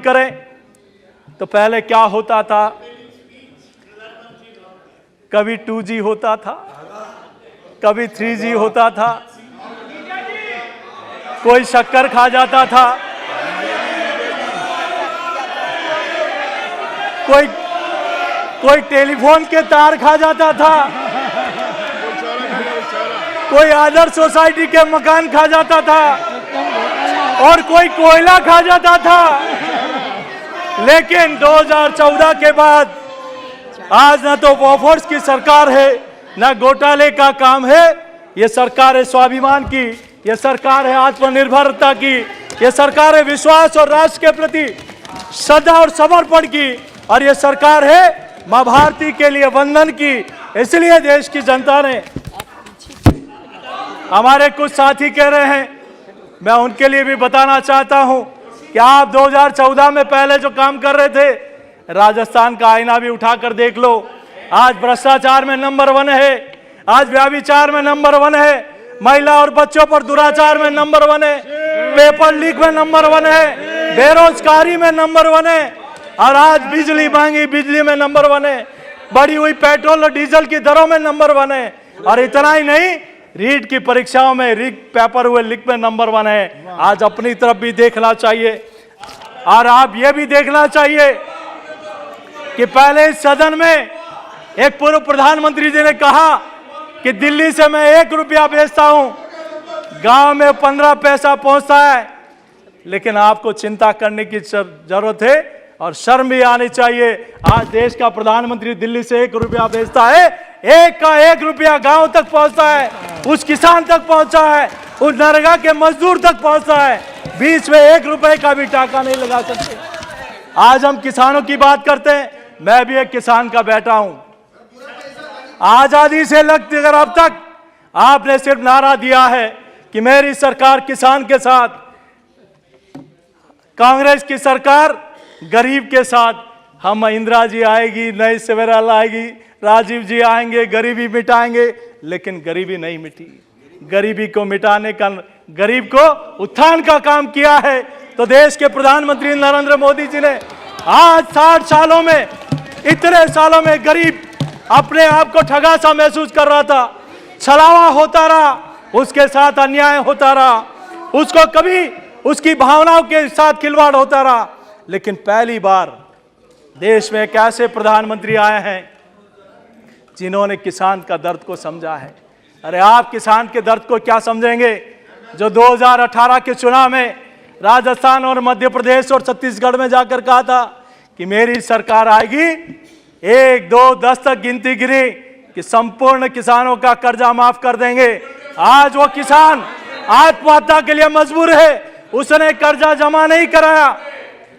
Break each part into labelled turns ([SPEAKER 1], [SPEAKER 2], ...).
[SPEAKER 1] करें तो पहले क्या होता था, कभी 2G होता था, कभी 3G होता था, कोई शक्कर खा जाता था, कोई टेलीफोन के तार खा जाता था, कोई आदर्श सोसाइटी के मकान खा जाता था और कोई कोयला खा जाता था। लेकिन 2014 के बाद आज न तो बॉफोर्स की सरकार है, न घोटाले का काम है। ये सरकार है स्वाभिमान की, ये सरकार है आत्मनिर्भरता की, ये सरकार है विश्वास और राष्ट्र के प्रति श्रद्धा और समर्पण की, और ये सरकार है मां भारती के लिए वंदन की। इसलिए देश की जनता ने, हमारे कुछ साथी कह रहे हैं, मैं उनके लिए भी बताना चाहता हूं कि आप 2014 में पहले जो काम कर रहे थे, राजस्थान का आईना भी उठाकर देख लो। आज भ्रष्टाचार में नंबर 1 है, आज व्यभिचार में नंबर 1 है, महिला और बच्चों पर दुराचार में नंबर 1 है, पेपर लीक में नंबर 1 है, बेरोजगारी में नंबर 1 है, और आज बिजली महंगी बिजली में नंबर 1 है, बढ़ी हुई पेट्रोल और डीजल की दरों में नंबर 1 है। और इतना ही नहीं, रीट की परीक्षाओं में पेपर हुए लीक में नंबर 1 है। आज अपनी तरफ भी देखना चाहिए, और आप ये भी देखना चाहिए कि पहले इस सदन में एक पूर्व प्रधानमंत्री जी ने कहा कि दिल्ली से मैं 1 रुपया भेजता हूं, गांव में 15 पैसा पहुंचता है। लेकिन आपको चिंता करने की जरूरत है और शर्म भी आनी चाहिए। आज देश का प्रधानमंत्री दिल्ली से 1 रुपया भेजता है, 1 का 1 रुपया गांव तक पहुंचता है, उस किसान तक पहुंचा है, उस नरेगा के मजदूर तक पहुंचता है। बीच में 1 रुपए का भी टाका नहीं लगा सकते। आज हम किसानों की बात करते हैं, मैं भी एक किसान का बेटा हूं। आजादी से लेकर अब तक आपने सिर्फ नारा दिया है कि मेरी सरकार किसान के साथ, कांग्रेस की सरकार गरीब के साथ। हम इंदिरा जी आएगी, नई सवेरा लाएगी, राजीव जी आएंगे, गरीबी मिटाएंगे, लेकिन गरीबी नहीं मिटी। गरीबी को मिटाने का, गरीब को उत्थान का काम किया है तो देश के प्रधानमंत्री नरेंद्र मोदी जी ने। आज 60 सालों में, इतने सालों में गरीब अपने आप को ठगा सा महसूस कर रहा था, छलावा होता रहा, उसके साथ अन्याय होता रहा, उसको कभी उसकी भावनाओं के साथ खिलवाड़ होता रहा। लेकिन पहली बार देश में एक ऐसे प्रधानमंत्री आए हैं जिन्होंने किसान का दर्द को समझा है। अरे आप किसान के दर्द को क्या समझेंगे, जो 2018 के चुनाव में राजस्थान और मध्य प्रदेश और छत्तीसगढ़ में जाकर कहा था कि मेरी सरकार आएगी, 1, 2, 10 तक गिनती गिरी कि संपूर्ण किसानों का कर्जा माफ कर देंगे। आज वो किसान आत्महत्या के लिए मजबूर है, उसने कर्जा जमा नहीं कराया,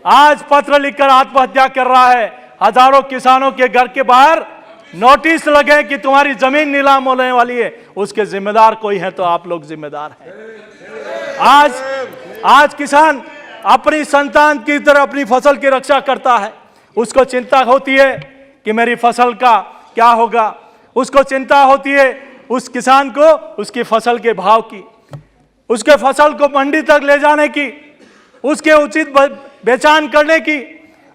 [SPEAKER 1] आज पत्र लिखकर आत्महत्या कर रहा है। हजारों किसानों के घर के बाहर नोटिस लगे कि तुम्हारी जमीन नीलाम होने वाली है। उसके जिम्मेदार कोई है तो आप लोग जिम्मेदार हैं। आज किसान अपनी संतान की तरह अपनी फसल की रक्षा करता है। उसको चिंता होती है कि मेरी फसल का क्या होगा, उसको चिंता होती है उस किसान को उसकी फसल के भाव की, उसके फसल को मंडी तक ले जाने की, उसके उचित बेचान करने की,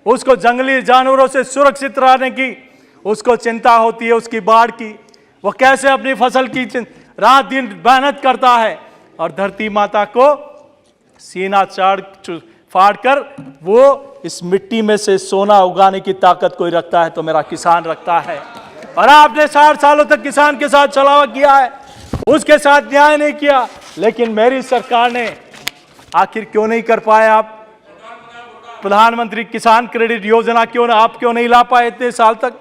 [SPEAKER 1] उसको जंगली जानवरों से सुरक्षित रहने की उसको चिंता होती है, उसकी बाढ़ की। वो कैसे अपनी फसल की रात दिन मेहनत करता है और धरती माता को सीना फाड़ कर वो इस मिट्टी में से सोना उगाने की ताकत कोई रखता है तो मेरा किसान रखता है। और आपने 60 सालों तक किसान के साथ छलावा किया है, उसके साथ न्याय नहीं किया। लेकिन मेरी सरकार ने आखिर क्यों नहीं कर पाए आप? प्रधानमंत्री किसान क्रेडिट योजना आप क्यों नहीं ला पाए इतने साल तक?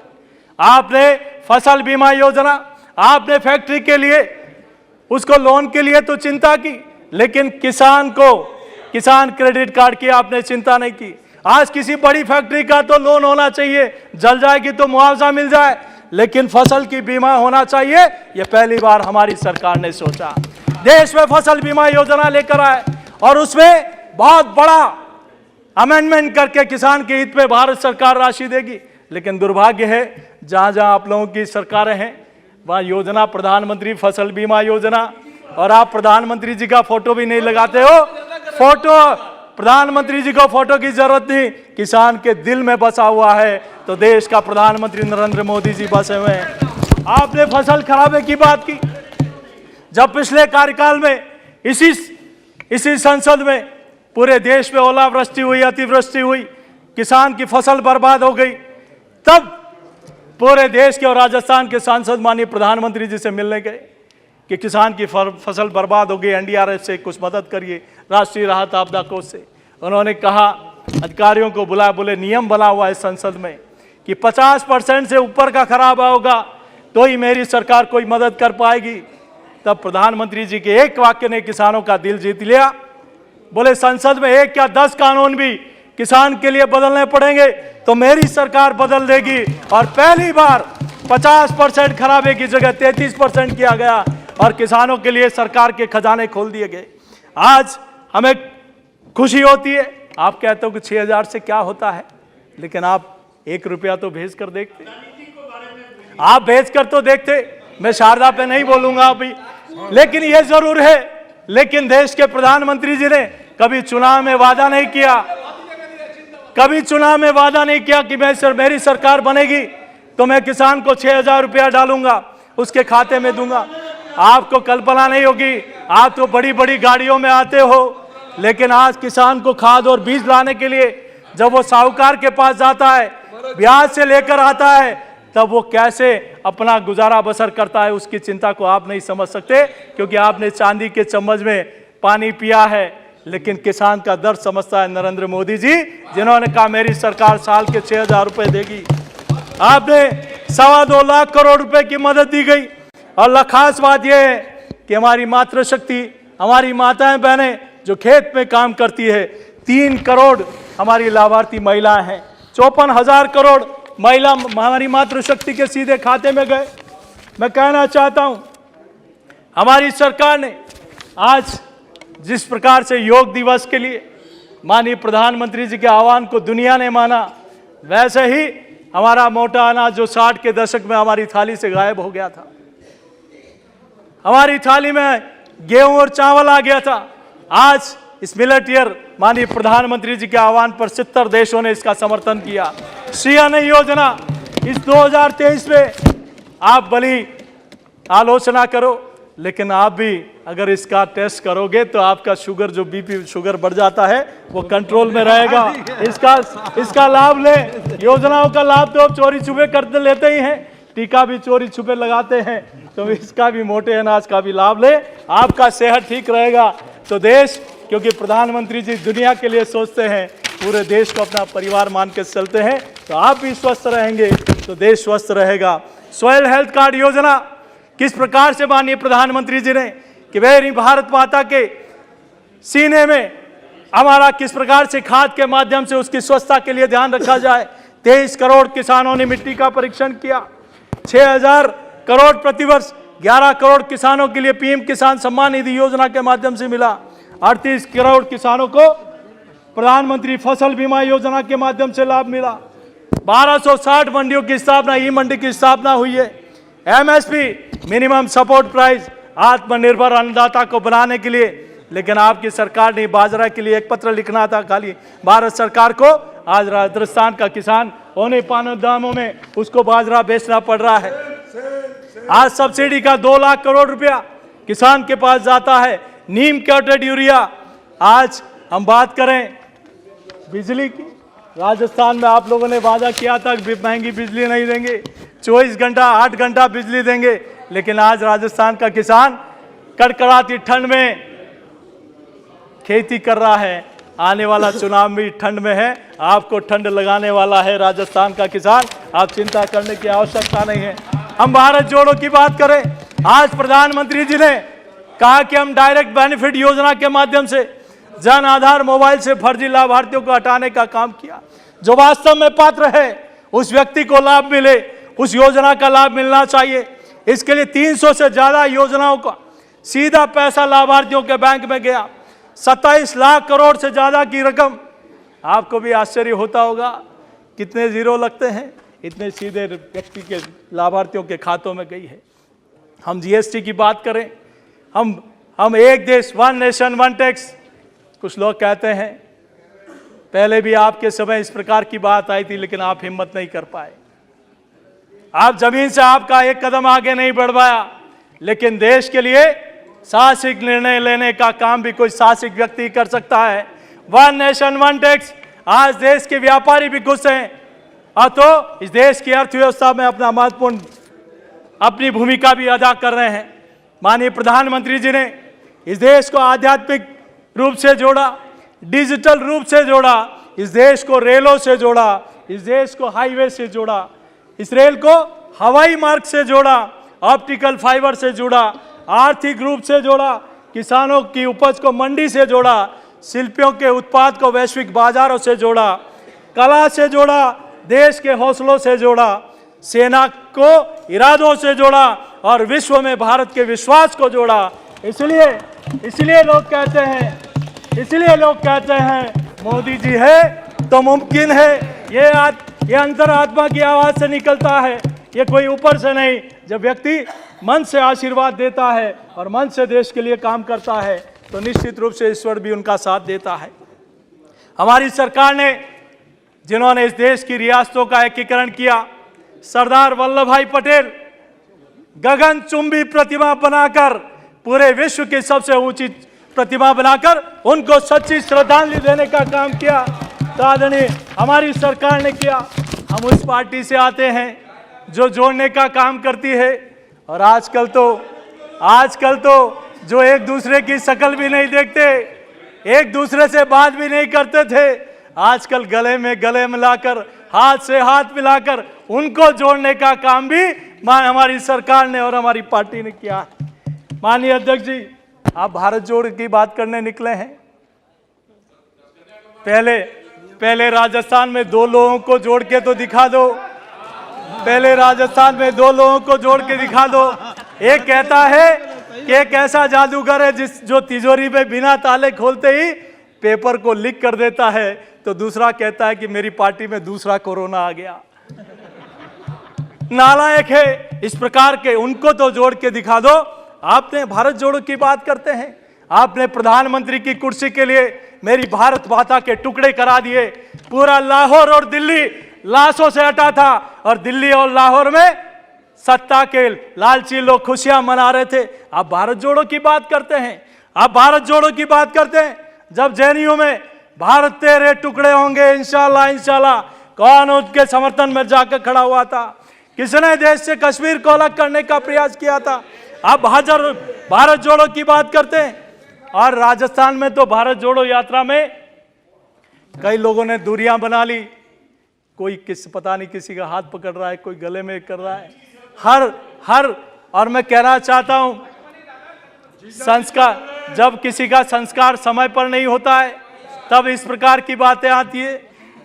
[SPEAKER 1] आपने फसल बीमा योजना, आपने फैक्ट्री के लिए उसको लोन के लिए तो चिंता की, लेकिन किसान को किसान क्रेडिट कार्ड की आपने चिंता नहीं की। आज किसी बड़ी फैक्ट्री का तो लोन होना चाहिए, जल जाएगी तो मुआवजा मिल जाए, लेकिन फसल की बीमा होना चाहिए, ये पहली बार हमारी सरकार ने सोचा। देश में फसल बीमा योजना लेकर आए और उसमें बहुत बड़ा अमेंडमेंट करके किसान के हित में भारत सरकार राशि देगी। लेकिन दुर्भाग्य है जहां जहां आप लोगों की सरकारें हैं वहां योजना प्रधानमंत्री फसल बीमा योजना, और आप प्रधानमंत्री जी का फोटो भी नहीं लगाते हो। फोटो प्रधानमंत्री जी को फोटो की जरूरत नहीं, किसान के दिल में बसा हुआ है तो देश का प्रधानमंत्री नरेंद्र मोदी जी बसे हुए हैं। आपने फसल खराबे की बात की, जब पिछले कार्यकाल में इसी संसद में पूरे देश में ओलावृष्टि हुई, अतिवृष्टि हुई, किसान की फसल बर्बाद हो गई, तब पूरे देश के और राजस्थान के सांसद माननीय प्रधानमंत्री जी से मिलने गए कि किसान की फसल बर्बाद हो गई, एनडीआरएफ से कुछ मदद करिए, राष्ट्रीय राहत आपदा कोष से। उन्होंने कहा, अधिकारियों को बोले नियम बना हुआ है संसद में कि 50% से ऊपर का खराब होगा तो ही मेरी सरकार कोई मदद कर पाएगी। तब प्रधानमंत्री जी के एक वाक्य ने किसानों का दिल जीत लिया। बोले संसद में 1 या 10 कानून भी किसान के लिए बदलने पड़ेंगे तो मेरी सरकार बदल देगी। और पहली बार 50% खराबे की जगह 33% किया गया और किसानों के लिए सरकार के खजाने खोल दिए गए। आज हमें खुशी होती है। आप कहते हो कि 6,000 से क्या होता है, लेकिन आप 1 रुपया तो भेज कर देखते, आप भेज कर तो देखते। मैं शारदा पे नहीं बोलूंगा अभी, लेकिन यह जरूर है, लेकिन देश के प्रधानमंत्री जी ने कभी चुनाव में वादा नहीं किया, कभी चुनाव में वादा नहीं किया कि मेरी सरकार बनेगी तो मैं किसान को 6,000 रुपया डालूंगा, उसके खाते में दूंगा। आपको कल्पना नहीं होगी, आप तो बड़ी बड़ी गाड़ियों में आते हो, लेकिन आज किसान को खाद और बीज लाने के लिए जब वो साहूकार के पास जाता है, ब्याज से लेकर आता है, तब वो कैसे अपना गुजारा बसर करता है, उसकी चिंता को आप नहीं समझ सकते, क्योंकि आपने चांदी के चम्मच में पानी पिया है। लेकिन किसान का दर्द समझता है नरेंद्र मोदी जी, जिन्होंने कहा मेरी सरकार साल के 6,000 रुपए देगी। आपने 2.25 लाख करोड़ रुपए की मदद दी गई। और खास बात यह है कि हमारी मातृशक्ति, हमारी माताएं बहनें जो खेत में काम करती है, 3 करोड़ हमारी लाभार्थी महिलाएं हैं, 54,000 करोड़ महिला हमारी मातृशक्ति के सीधे खाते में गए। मैं कहना चाहता हूं, हमारी सरकार ने आज जिस प्रकार से योग दिवस के लिए माननीय प्रधानमंत्री जी के आह्वान को दुनिया ने माना, वैसे ही हमारा मोटा अनाज जो 60 के दशक में हमारी थाली से गायब हो गया था, हमारी थाली में गेहूं और चावल आ गया था, आज इस मिलेट ईयर माननीय प्रधानमंत्री जी के आह्वान पर 70 देशों ने इसका समर्थन किया। श्री अन्न योजना इस 2023 में आप भली आलोचना करो, लेकिन आप भी अगर इसका टेस्ट करोगे तो आपका शुगर, जो बीपी शुगर बढ़ जाता है, वो कंट्रोल में रहेगा। इसका लाभ ले। योजनाओं का लाभ तो चोरी छुपे करते लेते ही हैं, टीका भी चोरी छुपे लगाते हैं, तो इसका भी, मोटे अनाज का भी लाभ ले। आपका सेहत ठीक रहेगा तो देश, क्योंकि प्रधानमंत्री जी दुनिया के लिए सोचते हैं, पूरे देश को अपना परिवार मान के चलते हैं, तो आप भी स्वस्थ रहेंगे तो देश स्वस्थ रहेगा। सॉइल हेल्थ कार्ड योजना किस प्रकार से माननीय प्रधानमंत्री जी ने कि मेरी भारत माता के सीने में हमारा किस प्रकार से खाद के माध्यम से उसकी स्वच्छता के लिए ध्यान रखा जाए। 23 करोड़ किसानों ने मिट्टी का परीक्षण किया। 6,000 करोड़ प्रतिवर्ष 11 करोड़ किसानों के लिए पीएम किसान सम्मान निधि योजना के माध्यम से मिला। 38 करोड़ किसानों को प्रधानमंत्री फसल बीमा योजना के माध्यम से लाभ मिला। 1260 मंडियों की स्थापना, ई मंडी की स्थापना हुई है। एमएसपी मिनिमम सपोर्ट प्राइस आत्मनिर्भर अन्नदाता को बनाने के लिए, लेकिन आपकी सरकार ने बाजरा के लिए एक पत्र लिखना था खाली भारत सरकार को। आज राजस्थान का किसान औने पाने दामों में उसको बाजरा बेचना पड़ रहा है। आज सब्सिडी का 2 लाख करोड़ रुपया किसान के पास जाता है। नीम कोटेड यूरिया। आज हम बात करें बिजली की, राजस्थान में आप लोगों ने वादा किया था कि महंगी बिजली नहीं देंगे, 24 घंटा 8 घंटा बिजली देंगे, लेकिन आज राजस्थान का किसान कड़कड़ाती ठंड में खेती कर रहा है। आने वाला चुनाव भी ठंड में है, आपको ठंड लगाने वाला है राजस्थान का किसान, आप चिंता करने की आवश्यकता नहीं है। हम भारत जोड़ो की बात करें, आज प्रधानमंत्री जी ने कहा कि हम डायरेक्ट बेनिफिट योजना के माध्यम से जन आधार मोबाइल से फर्जी लाभार्थियों को हटाने का काम किया। जो वास्तव में पात्र है उस व्यक्ति को लाभ मिले, उस योजना का लाभ मिलना चाहिए। इसके लिए 300 से ज्यादा योजनाओं का सीधा पैसा लाभार्थियों के बैंक में गया। 27 लाख करोड़ से ज्यादा की रकम, आपको भी आश्चर्य होता होगा कितने जीरो लगते हैं, इतने सीधे व्यक्ति के लाभार्थियों के खातों में गई है। हम जीएसटी की बात करें, हम एक देश वन नेशन वन टैक्स, कुछ लोग कहते हैं पहले भी आपके समय इस प्रकार की बात आई थी, लेकिन आप हिम्मत नहीं कर पाए। आप जमीन से आपका एक कदम आगे नहीं बढ़ पाया। लेकिन देश के लिए साहसिक निर्णय लेने का काम भी कोई साहसिक व्यक्ति कर सकता है। वन नेशन वन टैक्स, आज देश के व्यापारी भी खुश हैं और तो इस देश की अर्थव्यवस्था में अपना महत्वपूर्ण अपनी भूमिका भी अदा कर रहे हैं। माननीय प्रधानमंत्री जी ने इस देश को आध्यात्मिक रूप से जोड़ा, डिजिटल रूप से जोड़ा, इस देश को रेलों से जोड़ा, इस देश को हाईवे से जोड़ा, इस रेल को हवाई मार्ग से जोड़ा, ऑप्टिकल फाइबर से जोड़ा, आर्थिक रूप से जोड़ा, किसानों की उपज को मंडी से जोड़ा, शिल्पियों के उत्पाद को वैश्विक बाजारों से जोड़ा, कला से जोड़ा, देश के हौसलों से जोड़ा, सेना को इरादों से जोड़ा और विश्व में भारत के विश्वास को जोड़ा। इसलिए लोग कहते हैं मोदी जी है तो मुमकिन है। ये अंतरात्मा की आवाज से निकलता है, ये कोई ऊपर से नहीं। जब व्यक्ति मन से आशीर्वाद देता है और मन से देश के लिए काम करता है तो निश्चित रूप से ईश्वर भी उनका साथ देता है। हमारी सरकार ने जिन्होंने इस देश की रियासतों का एकीकरण किया, सरदार वल्लभ भाई पटेल गगनचुंबी प्रतिमा बनाकर, पूरे विश्व की सबसे ऊंची प्रतिमा बनाकर उनको सच्ची श्रद्धांजलि देने का काम किया। तो आदरणीय हमारी सरकार ने किया। हम उस पार्टी से आते हैं जो जोड़ने का काम करती है। और आजकल तो जो एक दूसरे की शक्ल भी नहीं देखते, एक दूसरे से बात भी नहीं करते थे, आजकल गले में गले मिलाकर, हाथ से हाथ मिलाकर उनको जोड़ने का काम भी हमारी सरकार ने और हमारी पार्टी ने किया है। माननीय अध्यक्ष जी, आप भारत जोड़ की बात करने निकले हैं। पहले राजस्थान में 2 लोगों को जोड़ के तो दिखा दो। पहले राजस्थान में 2 लोगों को जोड़ के दिखा दो। एक कहता है कि एक ऐसा जादूगर है जो तिजोरी में बिना ताले खोलते ही पेपर को लीक कर देता है, तो दूसरा कहता है कि मेरी पार्टी में दूसरा कोरोना आ गया। नालायक है इस प्रकार के, उनको तो जोड़ के दिखा दो। आपने भारत जोड़ो की बात करते हैं, आपने प्रधानमंत्री की कुर्सी के लिए मेरी भारत माता के टुकड़े करा दिए। पूरा लाहौर और दिल्ली लाशों से हटा था और दिल्ली और लाहौर में सत्ता के लालची लोग खुशियां मना रहे थे। आप भारत जोड़ो की बात करते हैं, आप भारत जोड़ो की बात करते हैं। जब जेएनयू में भारत तेरे टुकड़े होंगे इंशाल्लाह इंशाल्लाह, कौन उसके समर्थन में जाकर खड़ा हुआ था? किसने देश से कश्मीर को अलग करने का प्रयास किया था? आप भारत जोड़ो की बात करते हैं। और राजस्थान में तो भारत जोड़ो यात्रा में कई लोगों ने दूरियां बना ली। कोई पता नहीं किसी का हाथ पकड़ रहा है, कोई गले में कर रहा है। और मैं कहना चाहता हूं, संस्कार, जब किसी का संस्कार समय पर नहीं होता है तब इस प्रकार की बातें आती है।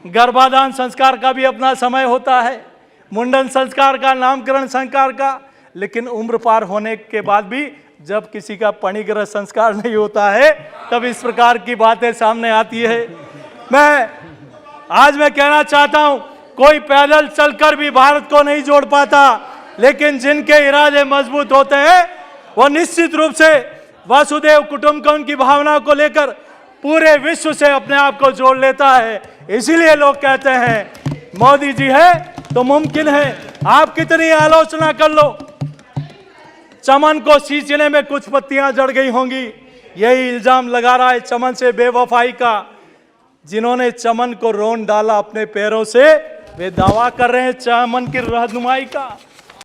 [SPEAKER 1] गर्भाधान संस्कार का भी अपना समय होता है, मुंडन संस्कार का, नामकरण संस्कार का, लेकिन उम्र पार होने के बाद भी जब किसी का पणिग्रह संस्कार नहीं होता है तब इस प्रकार की बातें सामने आती है। आज मैं कहना चाहता हूं, कोई पैदल चलकर भी भारत को नहीं जोड़ पाता, लेकिन जिनके इरादे मजबूत होते हैं वो निश्चित रूप से वसुदेव कुटुंबकम की भावना को लेकर पूरे विश्व से अपने आप को जोड़ लेता है। इसीलिए लोग कहते हैं मोदी जी है तो मुमकिन है। आप कितनी आलोचना कर लो, चमन को सींचने में कुछ पत्तियां जड़ गई होंगी, यही इल्जाम लगा रहा है चमन से बेवफाई का। जिन्होंने चमन को रोन डाला अपने पैरों से, वे दावा कर रहे हैं चमन की रहनुमाई का।